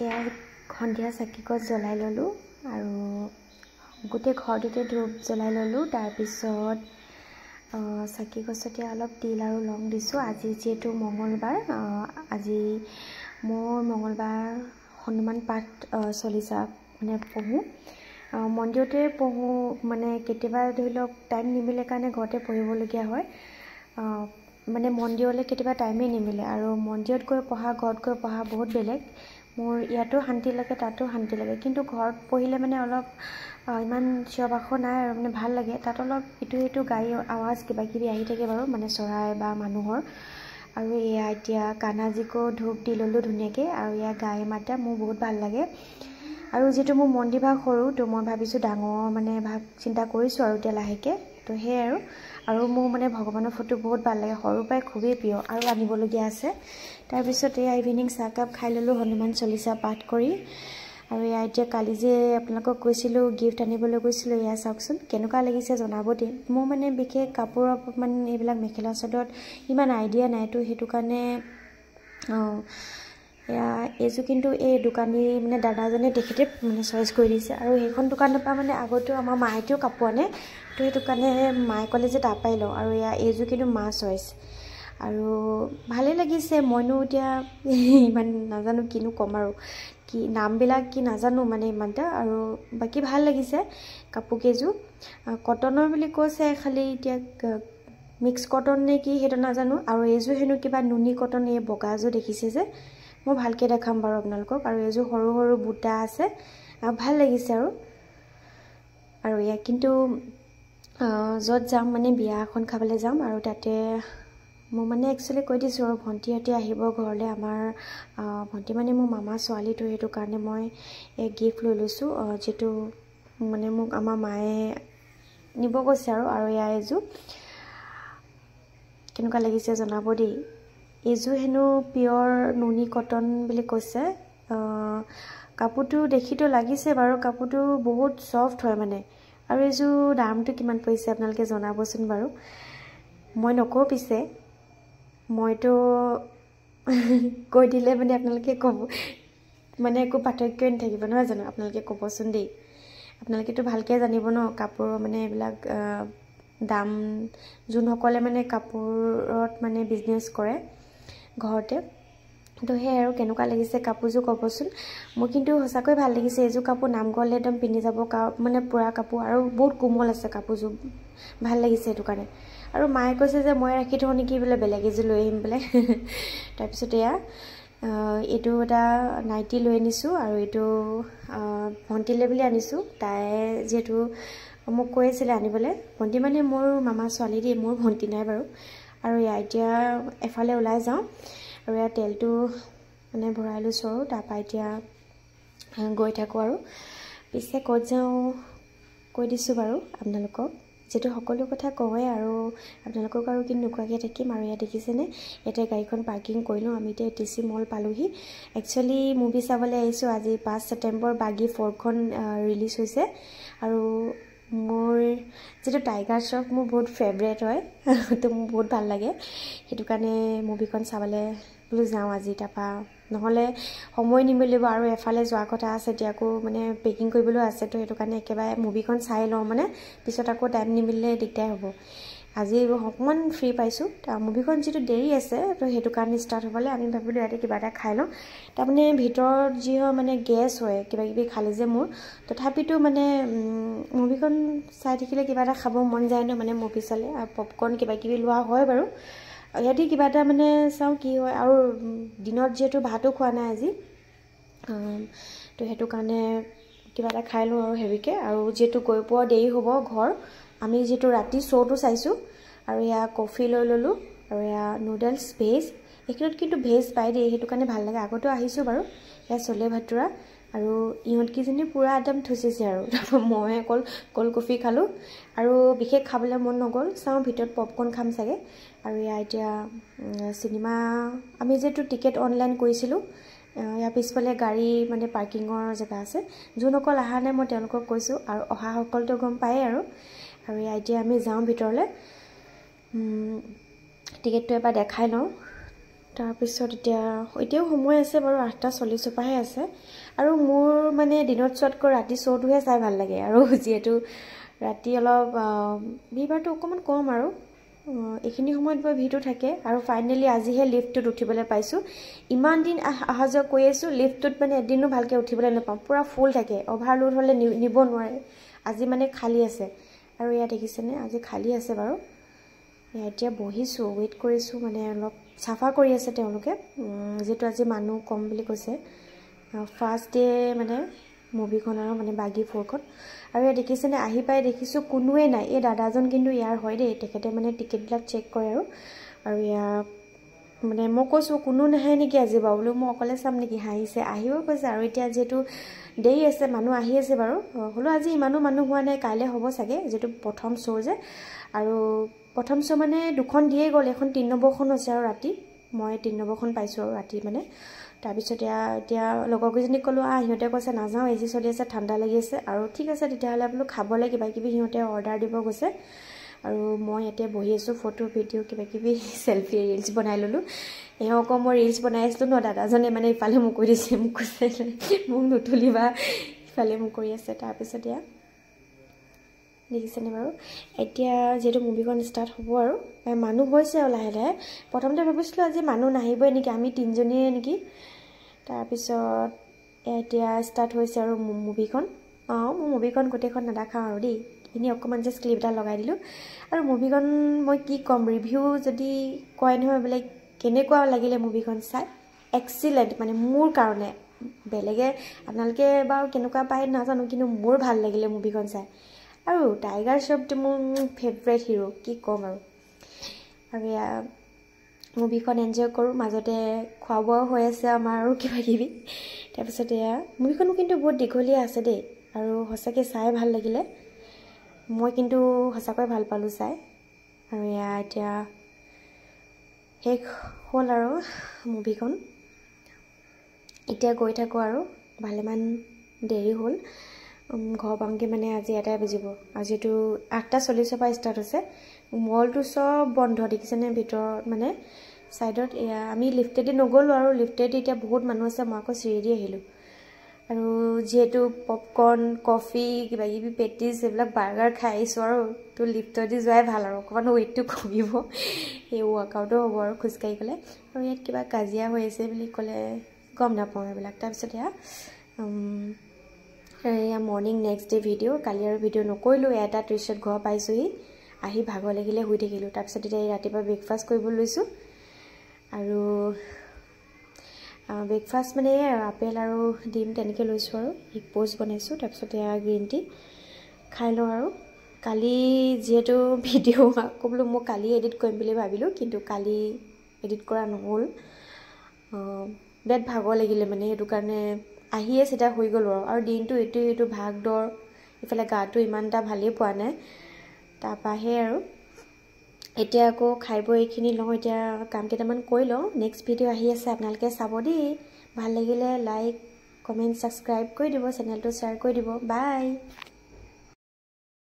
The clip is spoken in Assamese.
এয়া সন্ধিয়া চাকিগছ জ্বলাই ল'লোঁ আৰু গোটেই ঘৰটোতে ধূপ জ্বলাই ল'লোঁ। তাৰপিছত চাকি গছতে অলপ তিল আৰু লং দিছোঁ। আজি যিহেতু মঙলবাৰ, আজি মোৰ মঙলবাৰ হনুমান পাঠ চলিছা মানে পঢ়োঁ, মন্দিৰতে পঢ়োঁ। মানে কেতিয়াবা ধৰি লওক টাইম নিমিলে কাৰণে ঘৰতে পঢ়িবলগীয়া হয়। মানে মন্দিৰলৈ কেতিয়াবা টাইমেই নিমিলে, আৰু মন্দিৰত গৈ পঢ়া ঘৰত গৈ পঢ়া বহুত বেলেগ। মোৰ ইয়াতো শান্তি লাগে, তাতো শান্তি লাগে, কিন্তু ঘৰত পঢ়িলে মানে অলপ ইমান চিঞৰ বাখৰ নাই আৰু মানে ভাল লাগে। তাত অলপ ইটো সিটো গাড়ী আৱাজ কিবাকিবি আহি থাকে বাৰু, মানে চৰাই বা মানুহৰ। আৰু এয়া এতিয়া কানাজিকো ধূপ দি ল'লোঁ ধুনীয়াকৈ, আৰু এয়া গাই মাতা মোৰ বহুত ভাল লাগে। আৰু যিহেতু মোৰ মন্দিৰ ভাগ সৰু, তো মই ভাবিছোঁ ডাঙৰ মানে ভাগ চিন্তা কৰিছোঁ আৰু এতিয়া লাহেকৈ। তো সেয়াই আৰু মোৰ মানে ভগৱানৰ ফটো বহুত ভাল লাগে, সৰুৰ পৰাই খুবেই প্ৰিয়, আৰু আনিবলগীয়া আছে। তাৰপিছত এয়া ইভিনিং চাহকাপ খাই ল'লোঁ হনুমান চলিচা পাঠ কৰি। আৰু এয়া এতিয়া কালি যে আপোনালোকক কৈছিলোঁ গিফ্ট আনিবলৈ গৈছিলোঁ, এয়া চাওকচোন কেনেকুৱা লাগিছে জনাব দেই। মোৰ মানে বিশেষ কাপোৰৰ মানে এইবিলাক মেখেলা চাদৰত ইমান আইডিয়া নাই, তো সেইটো কাৰণে এয়া এইযোৰ কিন্তু এই দোকানী মানে দাদাজনে তেখেতে মানে চইচ কৰি দিছে। আৰু সেইখন দোকানৰ পৰা মানে আগতেও আমাৰ মায়েতেও কাপোৰ আনে, তো সেইটো কাৰণে মায়ে ক'লে যে তাৰ পৰাই লওঁ। আৰু এয়া এইযোৰ কিন্তু মা চইচ, আৰু ভালেই লাগিছে। মইনো এতিয়া ইমান নাজানো কিনো ক'ম, আৰু কি নামবিলাক কি নাজানো মানে ইমানটা, আৰু বাকী ভাল লাগিছে কাপোৰকেইযোৰ। কটনৰ বুলি কৈছে, খালি এতিয়া মিক্স কটন নে কি সেইটো নাজানো। আৰু এইযোৰ হেনো কিবা নুনি কটন, এই বগাযোৰ দেখিছে যে, মই ভালকৈ দেখাম বাৰু আপোনালোকক। আৰু এইযোৰ সৰু সৰু বুটা আছে, ভাল লাগিছে। আৰু ইয়াক কিন্তু য'ত যাম মানে বিয়া এখন খাবলৈ যাম, আৰু তাতে মই মানে একচুৱেলি কৈ দিছোঁ আৰু ভণ্টিহঁতে আহিব ঘৰলৈ। আমাৰ ভণ্টি মানে মোৰ মামাৰ ছোৱালীটো, সেইটো কাৰণে মই এই গিফ্ট লৈ লৈছোঁ, যিটো মানে মোক আমাৰ মায়ে নিব কৈছে। আৰু এয়া এইযোৰ কেনেকুৱা লাগিছে জনাব দেই। এইযোৰ হেনো পিয়ৰ নুনি কটন বুলি কৈছে। কাপোৰটো দেখিতো লাগিছে বাৰু, কাপোৰটো বহুত ছফ্ট হয় মানে। আৰু এইযোৰ দামটো কিমান পৰিছে আপোনালোকে জনাবচোন বাৰু। মই নকওঁ পিছে, মইতো কৈ দিলে মানে আপোনালোকে ক'ব, মানে একো পাৰ্থক্যই নাথাকিব নহয় জানো। আপোনালোকে ক'বচোন দেই, আপোনালোকেতো ভালকৈ জানিব ন কাপোৰৰ মানে এইবিলাক দাম, যোনসকলে মানে কাপোৰত মানে বিজনেছ কৰে ঘৰতে। তো সেয়াই আৰু কেনেকুৱা লাগিছে কাপোৰযোৰ ক'বচোন। মোৰ কিন্তু সঁচাকৈ ভাল লাগিছে এইযোৰ কাপোৰ, নামঘৰলৈ একদম পিন্ধি যাব মানে পুৰা কাপোৰ, আৰু বহুত কোমল আছে কাপোৰযোৰ, ভাল লাগিছে সেইটো কাৰণে। আৰু মায়ে কৈছে যে মই ৰাখি থওঁ নেকি বোলে, বেলেগ এযোৰ লৈ আহিম বোলে। তাৰপিছত এয়া এইটো এটা নাইটি লৈ আনিছোঁ, আৰু এইটো ভণ্টিলৈ বুলি আনিছোঁ। তাই যিহেতু মোক কৈ আছিলে আনিবলৈ, ভণ্টি মানে মোৰ মামাৰ ছোৱালী দেই, মোৰ ভণ্টি নাই বাৰু। আৰু এয়া এতিয়া এফালে ওলাই যাওঁ, আৰু এয়া তেলটো মানে ভৰাই লৈছোঁ, আৰু তাৰপৰা এতিয়া গৈ থাকোঁ। আৰু পিছে ক'ত যাওঁ কৈ দিছোঁ বাৰু আপোনালোকক, যিহেতু সকলো কথা কওঁৱেই, আৰু আপোনালোকক আৰু কি নোকোৱাকৈ থাকিম। আৰু ইয়াত দেখিছেনে, ইয়াতে গাড়ীখন পাৰ্কিং কৰিলোঁ। আমি এতিয়া TC মল পালোঁহি। একচুৱেলি মুভি চাবলৈ আহিছোঁ। আজি 5 ছেপ্টেম্বৰ বাগী 4খন ৰিলিজ হৈছে, আৰু মোৰ যিটো টাইগাৰ শ্ৰফ মোৰ বহুত ফেভৰেট হয়, তো মোৰ বহুত ভাল লাগে। সেইটো কাৰণে মুভিখন চাবলৈ বোলো যাওঁ আজি। তাৰপৰা নহ'লে সময় নিমিলিব, আৰু এফালে যোৱা কথা আছে, এতিয়া আকৌ মানে পেকিং কৰিবলৈ আছে। তো সেইটো কাৰণে একেবাৰে মুভিখন চাই লওঁ, মানে পিছত আকৌ টাইম নিমিলিলে দিগদাৰ হ'ব। আজি অকণমান ফ্ৰী পাইছোঁ। মুভিখন যিটো দেৰি আছে, তো সেইটো কাৰণে ষ্টাৰ্ট হ'বলৈ আমি ভাবিলোঁ ইয়াতে কিবা এটা খাই লওঁ। তাৰমানে ভিতৰত যি হয় মানে গেছ হয় কিবাকিবি খালে যে মোৰ, তথাপিতো মানে মুভিখন চাই থাকিলে কিবা এটা খাব মন যায় ন, মানে মুভি চালে। আৰু পপকৰ্ণ কিবাকিবি লোৱা হয় বাৰু, ইয়াতে কিবা এটা মানে চাওঁ কি হয়। আৰু দিনত যিহেতু ভাতো খোৱা নাই আজি, তো সেইটো কাৰণে কিবা এটা খাই লওঁ আৰু হেভিকৈ। আৰু যিহেতু গৈ পোৱা দেৰি হ'ব ঘৰ, আমি যিহেতু ৰাতি শ্ব'টো চাইছোঁ। আৰু এয়া কফি লৈ ল'লোঁ, আৰু এয়া নুডলছ ভেজ, এইখিনিত কিন্তু ভেজ পাই দেই, সেইটো কাৰণে ভাল লাগে। আগতেও আহিছোঁ বাৰু। এয়া চলে ভাতুৰা, আৰু ইহঁতকেইজনী পূৰা একদম থুচিছে। আৰু তাৰপৰা মই অকল ক'ল্ড কফি খালোঁ, আৰু বিশেষ খাবলৈ মন নগ'ল। চাওঁ ভিতৰত পপকৰ্ণ খাম চাগে। আৰু এয়া এতিয়া চিনেমা, আমি যিহেতু টিকেট অনলাইন কৰিছিলোঁ, ইয়াৰ পিছফালে গাড়ী মানে পাৰ্কিঙৰ জেগা আছে। যোনসকল অহা নাই মই তেওঁলোকক কৈছোঁ, আৰু অহাসকলতো গম পায়েই। আৰু এয়া এতিয়া আমি যাওঁ ভিতৰলৈ, টিকেটটো এবাৰ দেখাই লওঁ। তাৰপিছত এতিয়াও সময় আছে বাৰু 8:40 পাহে আছে আৰু মোৰ মানে দিনত শ্বটকৈ ৰাতি শ্ব'টোহে চাই ভাল লাগে আৰু যিহেতু ৰাতি অলপ ভিৰটো অকণমান কম আৰু এইখিনি সময়ত বৰ ভিৰটো থাকে আৰু ফাইনেলি আজিহে লিফ্টটোত উঠিবলৈ পাইছোঁ ইমান দিন অহা যোৱা কৰি আছোঁ লিফ্টটোত মানে এদিনো ভালকৈ উঠিবলৈ নাপাওঁ পুৰা ফুল থাকে অভাৰলোড হ'লে নিব নোৱাৰে আজি মানে খালী আছে আৰু ইয়াত দেখিছেনে আজি খালী আছে বাৰু এতিয়া বহিছোঁ ৱেইট কৰিছোঁ মানে অলপ চাফা কৰি আছে তেওঁলোকে যেটো আজি মানুহ কম বুলি কৈছে ফাৰ্ষ্ট ডে মানে মুভিখন আৰু মানে বাগী 4খন আৰু ইয়াত দেখিছেনে আহি পাই দেখিছোঁ কোনোৱে নাই এই দাদাজন কিন্তু ইয়াৰ হয় দেই তেখেতে মানে টিকেটবিলাক চেক কৰে আৰু ইয়াৰ মানে মই কৈছোঁ কোনো নাহে নেকি আজি বাৰু বোলো মই অকলে চাম নেকি হাঁহিছে আহিও কৈছে আৰু এতিয়া যিহেতু দেৰি আছে মানুহ আহি আছে বাৰু হ'লেও আজি ইমানো মানুহ হোৱা নাই কাইলৈ হ'ব চাগে যিটো প্ৰথম শ্ব' যে আৰু প্ৰথম শ্ব' মানে দুখন দিয়ে গ'ল এখন 3 নম্বৰখন আছে আৰু ৰাতি মই 3 নম্বৰখন পাইছোঁ আৰু ৰাতি মানে তাৰপিছত এতিয়া লগৰকেইজনীক ক'লোঁ সিহঁতে কৈছে নাযাওঁ এচি চলি আছে ঠাণ্ডা লাগি আছে আৰু ঠিক আছে তেতিয়াহ'লে বোলো খাবলৈ কিবা কিবি সিহঁতে অৰ্ডাৰ দিব গৈছে আৰু মই এতিয়া বহি আছোঁ ফটো ভিডিঅ' কিবা কিবি চেলফি ৰিলছ বনাই ল'লোঁ এওঁকো মই ৰিলছ বনাই আছিলোঁ ন দাদাজনে মানে ইফালে মোক কৰি দিছে মোক কৈছে মোক নুতুলিবা ইফালে মোক কৰি আছে তাৰপিছত দেখিছেনে বাৰু এতিয়া যিহেতু মুভিখন ষ্টাৰ্ট হ'ব আৰু মানুহ হৈছে আৰু লাহে লাহে প্ৰথমতে ভাবিছিলোঁ আজি মানুহ নাহিবই নেকি আমি 3জনীয়ে নেকি তাৰপিছত এতিয়া ষ্টাৰ্ট হৈছে আৰু মুভিখন মই মুভিখন গোটেইখন নেদেখাওঁ আৰু দেই এনেই অকণমান জাষ্ট ক্লিপ এটা লগাই দিলোঁ আৰু মুভিখন মই কি ক'ম ৰিভিউ যদি কয় নহয় বোলে কেনেকুৱা লাগিলে মুভিখন চাই এক্সিলেণ্ট মানে মোৰ কাৰণে বেলেগে আপোনালোকে বাৰু কেনেকুৱা পায় নাজানো কিন্তু মোৰ ভাল লাগিলে মুভিখন চাই আৰু টাইগাৰ শ্ৰফটো মোৰ ফেভৰেট হিৰো কি ক'ম আৰু মুভিখন এনজয় কৰোঁ মাজতে খোৱা বোৱাও হৈ আছে আমাৰ আৰু কিবা কিবি তাৰপিছত মুভিখনো কিন্তু বহুত দীঘলীয়া আছে দেই আৰু সঁচাকৈ চাই ভাল লাগিলে মই কিন্তু সঁচাকৈ ভাল পালোঁ চাই আৰু এতিয়া শেষ হ'ল আৰু মুভিখন এতিয়া গৈ থাকোঁ আৰু ভালেমান দেৰি হ'ল ঘৰ পাওঁগৈ মানে আজি 1 বাজিব আজিতো 8:40 পৰা ষ্টাৰ্ট হৈছে মলটো চব বন্ধ দেখিছেনে ভিতৰত মানে ছাইডত আমি লিফ্টেদি নগ'লোঁ আৰু লিফ্টেদি এতিয়া বহুত মানুহ আছে মই আকৌ চিৰিদি আহিলোঁ আৰু যিহেতু পপকৰ্ণ কফি কিবা কিবি পেটিছ এইবিলাক বাৰ্গাৰ খাই আহিছোঁ আৰু তো লিফ্টেদি যোৱাই ভাল আৰু অকণমান ৱেইটটো কমিব সেই ৱৰ্কআউটো হ'ব আৰু খোজকাঢ়ি গ'লে আৰু ইয়াত কিবা কাজিয়া হৈ আছে বুলি ক'লে গম নাপাওঁ এইবিলাক তাৰপিছত মৰ্ণিং নেক্সট ডে ভিডিঅ' কালি আৰু ভিডিঅ' নকৰিলোঁ 1:30 ঘৰ পাইছোঁহি আহি ভাগৰ লাগিলে শুই থাকিলোঁ তাৰপিছত এতিয়া ৰাতিপুৱা ব্ৰেকফাষ্ট কৰিব লৈছোঁ আৰু ব্ৰেকফাষ্ট মানে আপেল আৰু ডিম তেনেকৈ লৈছোঁ আৰু এগ পোষ্ট বনাইছোঁ তাৰপিছত গ্ৰীণ টি খাই লওঁ আৰু কালি যিহেতু ভিডিঅ' আকৌ বোলো মই কালি এডিট কৰিম বুলি ভাবিলোঁ কিন্তু কালি এডিট কৰা নহ'ল বিৰাট ভাগৰ লাগিলে মানে সেইটো কাৰণে আহিয়ে চিধা শুই গ'লোঁ আৰু দিনটো এইটো ভাগ দৌৰ ইফালে গাটো ইমান এটা ভালেই পোৱা নাই তাৰপৰাহে আৰু এতিয়া আকৌ খাই বৈ এইখিনি লওঁ এতিয়া কাম কেইটামান কৰি লওঁ নেক্সট ভিডিঅ' আহি আছে আপোনালোকে চাব দেই ভাল লাগিলে লাইক কমেণ্ট ছাবস্ক্ৰাইব কৰি দিব চেনেলটো শ্বেয়াৰ কৰি দিব বাই